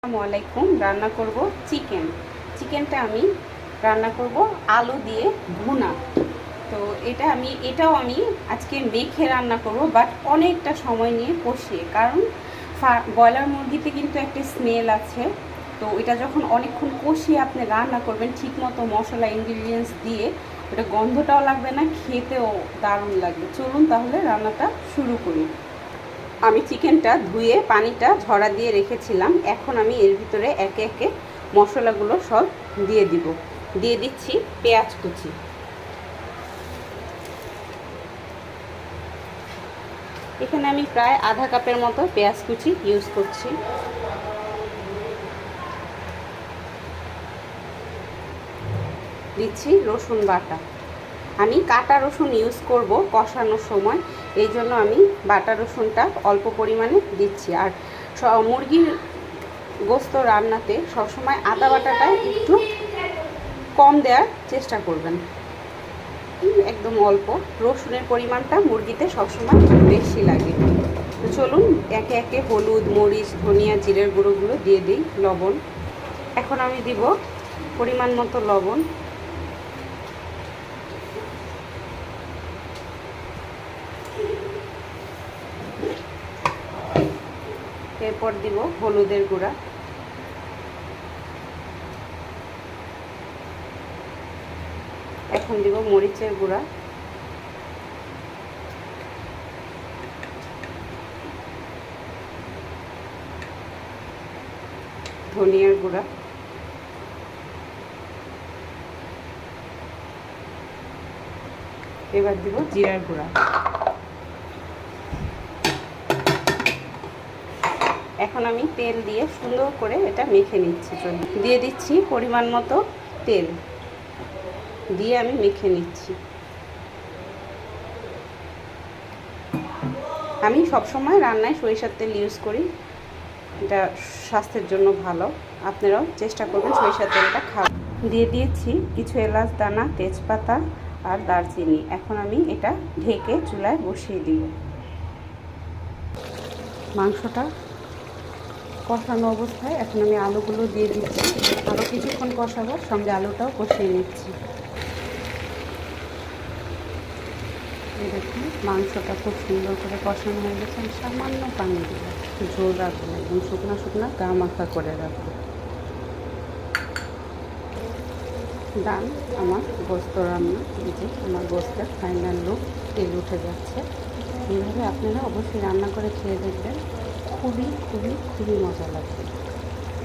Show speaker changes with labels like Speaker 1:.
Speaker 1: আসসালামু আলাইকুম। রান্না করব চিকেনটা আমি রান্না করব আলু দিয়ে ভুনা। তো এটাও আমি আজকে মেখে রান্না করব, বাট অনেকটা সময় নিয়ে কষিয়ে, কারণ ব্রয়লার মুরগিতে কিন্তু একটা স্মেল আছে। তো এটা যখন অনেকক্ষণ কষিয়ে আপনি রান্না করবেন ঠিকমতো মশলা ইনগ্রিডিয়েন্টস দিয়ে, ওটা গন্ধটাও লাগবে না, খেতেও দারুণ লাগবে। চলুন তাহলে রান্নাটা শুরু করি। আমি চিকেনটা ধুয়ে পানিটা ঝরা দিয়ে রেখেছিলাম। এখন আমি এর ভিতরে একে একে মশলাগুলো সব দিয়ে দিচ্ছি পেঁয়াজ কুচি। এখানে আমি প্রায় আধা কাপের মতো পেঁয়াজ কুচি ইউজ করছি। দিচ্ছি রসুন বাটা। আমি কাটা রসুন ইউজ করব কষানোর সময়, এই জন্য আমি বাটা রসুনটা অল্প পরিমাণে দিচ্ছি। আর মুরগির গোস্ত রান্নাতে সবসময় আদা বাটাটা একটু কম দেওয়ার চেষ্টা করবেন, একদম অল্প। রসুনের পরিমাণটা মুরগিতে সবসময় বেশি লাগে। তো চলুন একে একে হলুদ, মরিচ, ধনিয়া, জিরের গুঁড়োগুলো দিয়ে দিই। লবণ, এখন আমি দিব পরিমাণ মতো লবণ। এরপর দিব হলুদের গুঁড়া, এখন দিব মরিচের গুঁড়া, ধনিয়ার গুঁড়া, এবার দিব জিরার গুঁড়া। এখন আমি তেল দিয়ে সুন্দর করে এটা মেখে নিচ্ছি। দিয়ে দিচ্ছি পরিমাণ মতো তেল, দিয়ে আমি মেখে নিচ্ছি। আমি সবসময় রান্নায় সরিষার তেল ইউজ করি, এটা স্বাস্থ্যের জন্য ভালো। আপনারাও চেষ্টা করবেন সরিষার তেলটা খাওয়া। দিয়ে দিয়েছি কিছু এলাচ দানা, তেজপাতা আর দারচিনি। এখন আমি এটা ঢেকে চুলায় বসিয়ে দিব। মাংসটা কষানো অবস্থায় এখন আমি আলুগুলো দিয়ে দিচ্ছি। আরও কিছুক্ষণ কষাবো, সঙ্গে আলুটাও কষিয়ে নিচ্ছি। দেখুন মাংসটা খুব সুন্দর করে কষানো হয়ে গেছে। আমি সামান্য পানি দিব, ঝোল রাখবো, একদম শুকনো শুকনো গা মাখা করে রাখবো। ডান আমার গোস্ত রান্না। এই যে আমার গোস্তের ফাইনাল লুক, তেল উঠে যাচ্ছে। এইভাবে আপনারা অবশ্যই রান্না করে খেয়ে দেখবেন, খুবই খুবই খুবই মজা লাগবে।